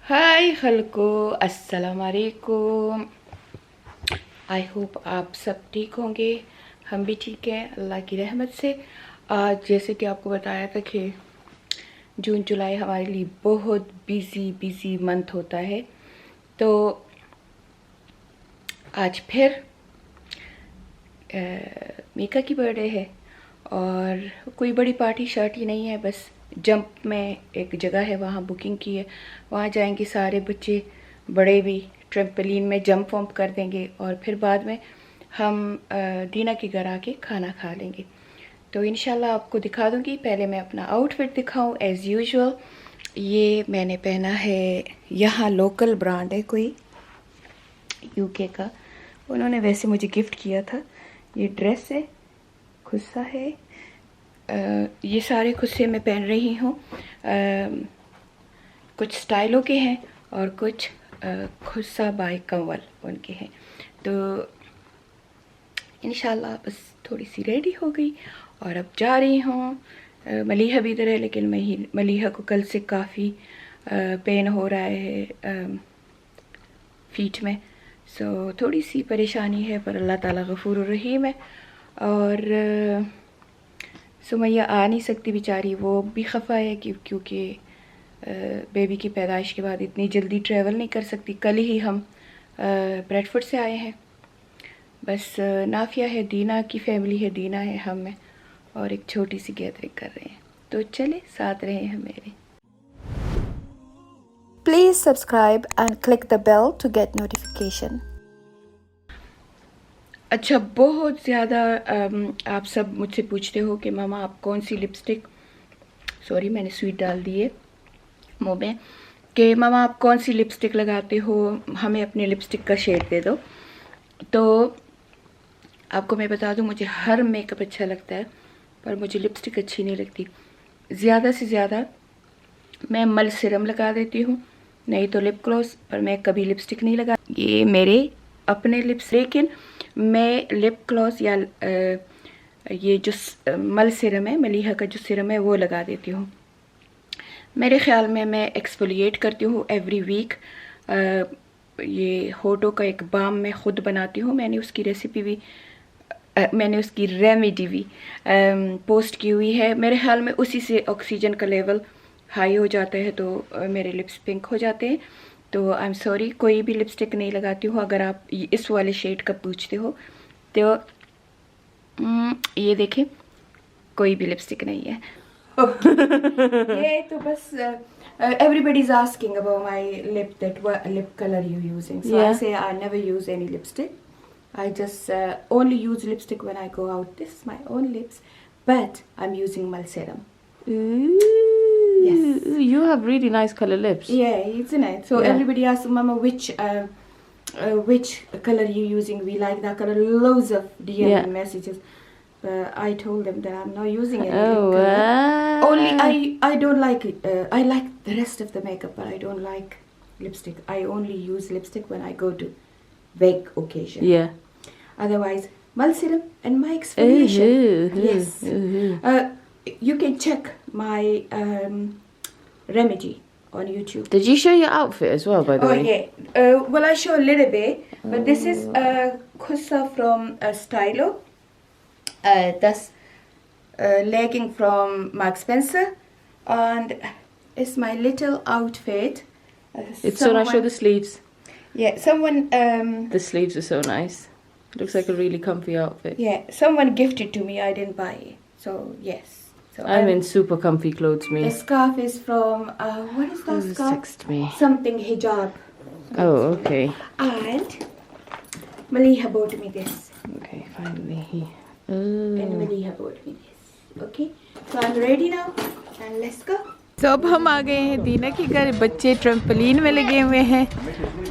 हाय खलको, अस्सलाम वालेकुम। I hope आप सब ठीक होंगे। हम भी ठीक हैं अल्लाह की रहमत से। आज जैसे कि आपको बताया था कि जून जुलाई हमारे लिए बहुत बिज़ी मंथ होता है, तो आज फिर मीका की बर्थडे है और कोई बड़ी पार्टी शार्टी नहीं है, बस जंप में एक जगह है वहाँ बुकिंग की है, वहाँ जाएंगे सारे बच्चे बड़े भी ट्रम्पोलिन में जंप वम्प कर देंगे और फिर बाद में हम दीना के घर आके खाना खा लेंगे। तो इंशाल्लाह आपको दिखा दूँगी। पहले मैं अपना आउटफिट दिखाऊँ एज़ यूजुअल। ये मैंने पहना है, यहाँ लोकल ब्रांड है कोई यूके का, उन्होंने वैसे मुझे गिफ्ट किया था। ये ड्रेस है, खुस्सा है, ये सारे खुस्से मैं पहन रही हूँ। कुछ स्टाइलों के हैं और कुछ खुस्सा बाय कंवल उनके हैं। तो इंशाल्लाह बस थोड़ी सी रेडी हो गई और अब जा रही हूँ। मलीहा भी इधर है, लेकिन मलीहा को कल से काफ़ी पेन हो रहा है फीट में, सो थोड़ी सी परेशानी है, पर अल्लाह ताला गफूर रहीम है। और सुमैया आ नहीं सकती बेचारी, वो भी खफा है क्योंकि बेबी की पैदाइश के बाद इतनी जल्दी ट्रैवल नहीं कर सकती। कल ही हम ब्रेडफोर्ड से आए हैं। बस नाफिया है, दीना की फैमिली है, दीना है, हम हैं और एक छोटी सी गैदरिंग कर रहे हैं। तो चले साथ रहे हैं मेरे। Please subscribe and click the bell to get notification. अच्छा, बहुत ज़्यादा आप सब मुझसे पूछते हो कि मामा आप कौन सी लिपस्टिक, सॉरी मैंने स्वीट डाल दी है मुँह में, कि मामा आप कौन सी लिपस्टिक लगाते हो, हमें अपने लिपस्टिक का शेड दे दो। तो आपको मैं बता दूं, मुझे हर मेकअप अच्छा लगता है पर मुझे लिपस्टिक अच्छी नहीं लगती। ज़्यादा से ज़्यादा मैं मल सिरम लगा देती हूँ, नहीं तो लिप ग्लॉस, पर मैं कभी लिपस्टिक नहीं लगा। ये मेरे अपने लिप्स, लेकिन मैं लिप ग्लॉस या ये जो मल सिरम है, मलीहा का जो सिरम है, वो लगा देती हूँ। मेरे ख्याल में मैं एक्सफोलिएट करती हूँ एवरी वीक। ये होठों का एक बाम मैं ख़ुद बनाती हूँ, मैंने उसकी रेसिपी भी मैंने उसकी रेमेडी भी पोस्ट की हुई है। मेरे ख्याल में उसी से ऑक्सीजन का लेवल हाई हो जाता है, तो मेरे लिप्स पिंक हो जाते हैं। तो आई एम सॉरी, कोई भी लिपस्टिक नहीं लगाती हूँ। अगर आप इस वाले शेड का पूछते हो तो ये देखें, कोई भी लिपस्टिक नहीं है। ये तो बस everybody is asking about my lip, that what lip color you using, so yeah. I say I never use any lipstick. I just only use lipstick when I go out. This is my own lips, but I'm using my serum. Ooh, yes, you have really nice color lips. Yeah, isn't it? So yeah. Everybody asks Mama which color you using. We like that color. Loads of DM messages. I told them that I'm not using any lip color. Only I don't like it. I like the rest of the makeup, but I don't like lipstick. I only use lipstick when I go to big occasion. Yeah. Otherwise, mul serum and my exfoliation. Yes. You can check my remedy on YouTube. Did you show your outfit as well, by the way? Oh yeah. Well, I show a little bit, but this is Kusa from Stylo. That's legging from Mark Spencer, and it's my little outfit. It's so nice. Show the sleeves. Yeah, someone. The sleeves are so nice. It looks like a really comfy outfit. Yeah, someone gifted to me. I didn't buy it, so yes. So I'm in super comfy clothes, me. The scarf is from what is that scarf? Text me. Something hijab. Oh, okay. And Maliha bought me this. Okay, finally. And Maliha bought me this. Okay, so I'm ready now, and let's go. तो अब हम आ गए हैं दीना के घर। बच्चे trampoline में लगे हुए हैं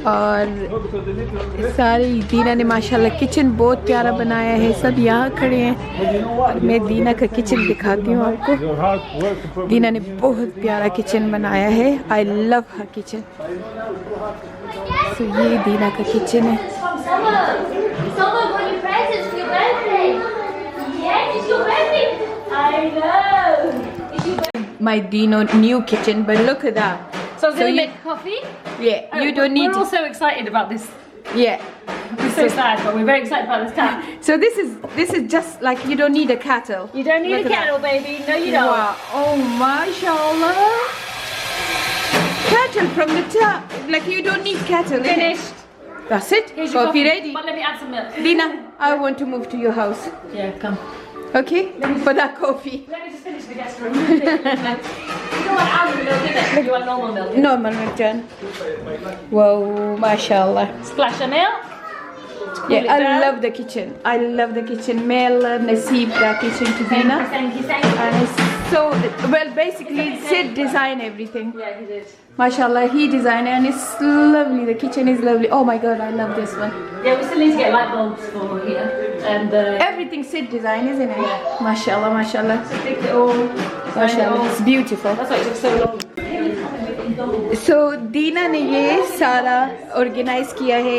और सारी दीना ने माशाल्लाह किचन बहुत प्यारा बनाया है। सब यहाँ खड़े हैं और मैं दीना का किचन दिखाती हूँ आपको। दीना ने बहुत प्यारा किचन बनाया है। I love her kitchen. तो ये दीना का किचन है। My Dino new kitchen, but look at that. So I was So going to you- make coffee. Yeah, you don't need We're to. also excited about this. Yeah. It's so sad, but we're very excited about this tap. So this is just like you don't need a kettle. You don't need Look a at that. kettle, baby. No, you don't. Wow. Oh, mashallah. Kettle from the top. Like you don't need kettle. innit? Finished. That's it. Here's your Coffee coffee. ready. But let me add some milk. Dina, I want to move to your house. Yeah, come. Okay? For that coffee. Let me just finish the guest room. You don't want almond milk, innit? You want normal milk. Normal milk, John. Wow, mashallah. Splash of milk. Yeah, it I down. love the kitchen. I love the kitchen. Mel Naseeb the kitchen to Dina. Thank you, thank you. And it's so well. Basically, Sid designed everything. Yeah, he did. Mashallah, he designed it and it's lovely. The kitchen is lovely. Oh my God, I love this one. Yeah, we still need to get light bulbs for here. And Everything Sid design, isn't it? Mashallah, mashallah. fix it all. Mashallah, it's beautiful. That's why it took so long. So दीना ने ये सारा organise किया है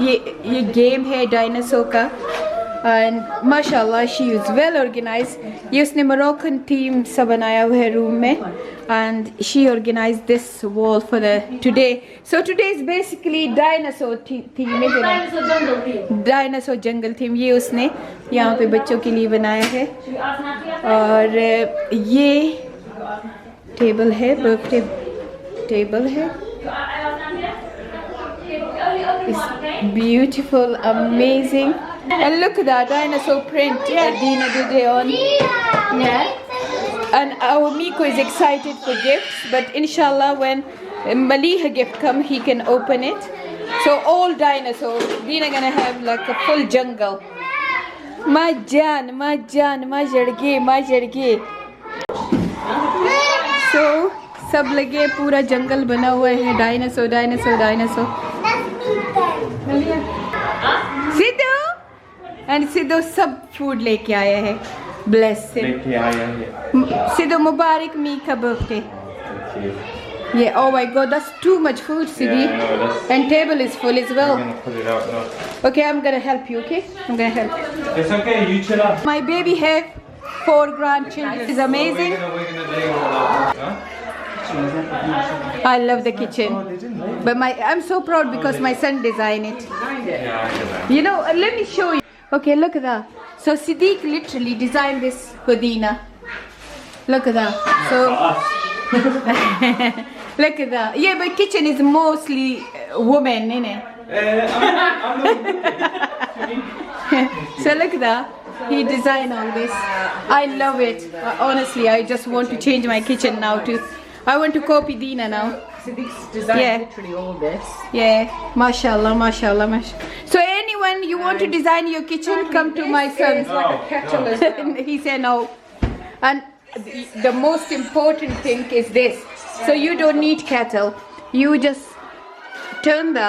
ये game है dinosaur का and माशाल्लाह she is well organise ये उसने मोरक्कन थीम सा बनाया हुआ है रूम में and she organize this wall for the today so today is basically dinosaur theme Dinosaur jungle theme. Dinosaur jungle theme ये उसने यहाँ पे बच्चों के लिए बनाया है Should we ask Nafi? और ये टेबल है बर्थडे टेबल है It's beautiful, amazing. And look at that dinosaur print that Dina did it on. Yeah. And our Miko is excited for gifts, but inshallah when Maliha gift come, he can open it. So all dinosaurs, Dina gonna have like a full jungle. Majan, majarge. So सब लगे पूरा जंगल बना हुआ है dinosaur Sidhu and Sidhu सब food लेके आया है ब्लेस सिद्धू मुबारक मी का बर्थडे ये oh my god that's too much food Siddhi and table is full as well okay I'm gonna help you okay I'm gonna help you. It's okay, you chill out. My baby have 4 grandchildren. This is amazing. We're gonna do all that. I love the kitchen, but I'm so proud because my son designed it. Yeah, I get that. You know, let me show you. Okay, look at that. So Siddiq literally designed this for Dina. Look at that. So look at that. Yeah, but kitchen is mostly women, innit? So look at that. He designed all this. I love it. Honestly, I just want to change my kitchen now too. I want to copy Dina now. Siddiq's designed Yeah. literally all this. Yeah, mashallah, mashallah, mashallah. So anyone you want to design your kitchen, come to my son's. Like a kettle as well. He said no. And the most important thing is this. So you don't need kettle. You just turn the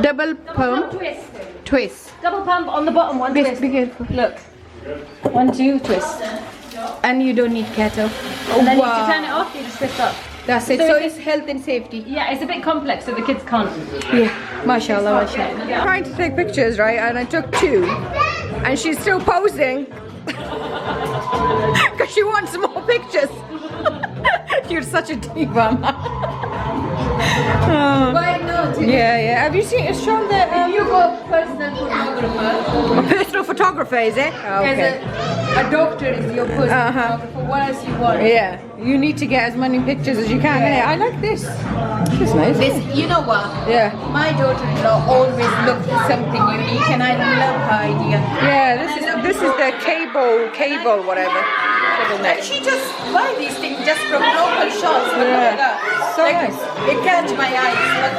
double pump, twist. Double pump on the bottom, one twist. Be careful. Look. 1, 2, twist. And you don't need kettle. And then to turn it off, you just twist up. That's it. So So if it's health and safety. Yeah, it's a bit complex, so the kids can't. Yeah, mashallah, mashallah. Trying to take pictures, right? And I took 2, and she's still posing because she wants more pictures. You're such a diva, man. Why not? Yeah. Have you seen? It's shown that You go personal photographer. a personal photographer, is it? Oh, okay. As a doctor is your personal Uh-huh. photographer. What else you want? Yeah. You need to get as many pictures as you can. Yeah. I like this. It's nice. This, you know what? Yeah. My daughter-in-law always looked for something unique, and I love her idea. Yeah. This is the cable whatever. Cable And net. she just buy these things just from local shops. But look at that. So Like, nice. It catch my eyes. Like,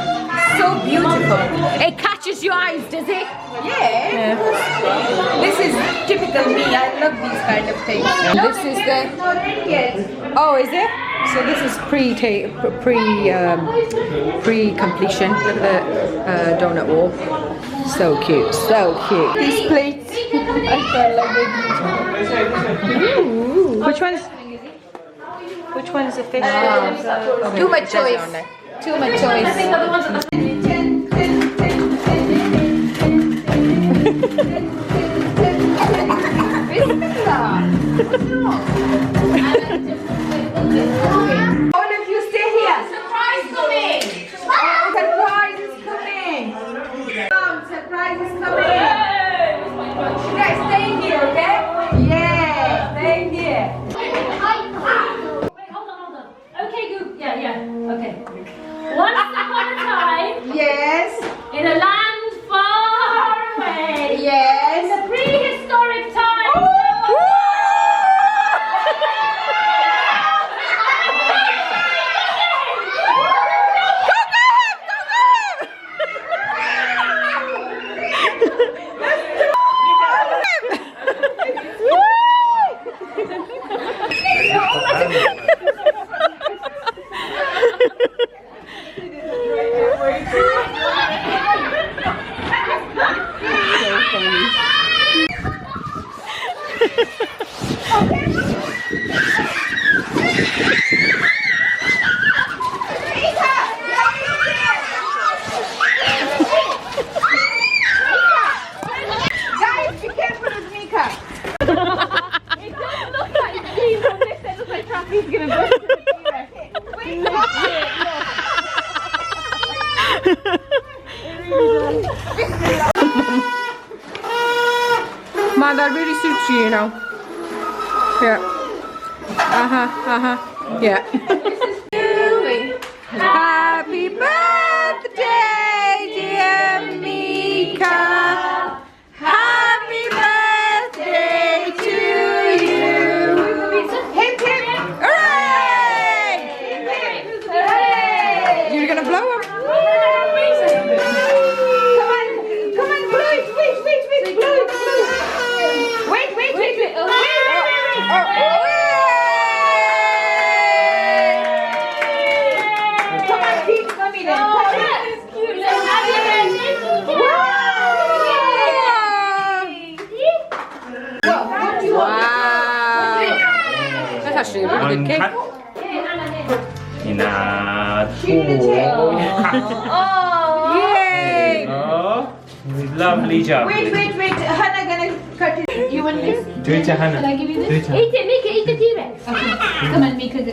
so beautiful. It catches your eyes, does it? Yeah. This is typical me. I love these kind of things. And this is the. Not ready yet. Oh, is it? So this is pre-completion. Look at the donut wall. So cute. So cute. These plates. I felt like they're beautiful. Which one's the fish? Too much choice. Too much choice. All of you stay here. Surprise coming! Guys, be careful with Mika. It doesn't look like Steve from this. It looks like Traffy's gonna go to the T-Rex. Wait, Ma, that really suits you, you know. Yeah. Yeah. Happy birthday, dear Mika. Happy birthday to you. Hip hip. Hooray! You're gonna blow him. Come on, blow it. Wait, blow it. Wait. Come on, teach mommy then. Wow. That's actually a really good cake. Dina. Yay! Oh, lovely job. Wait. Hannah gonna cut it. You want this? Do it to Hannah. Can I give you Do this? it to Eat it, Mika, eat the T-Rex. Come on, Mika. Do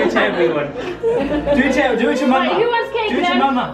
it to everyone. Do it to Mama. Right, who wants cake Do it to then? Mama.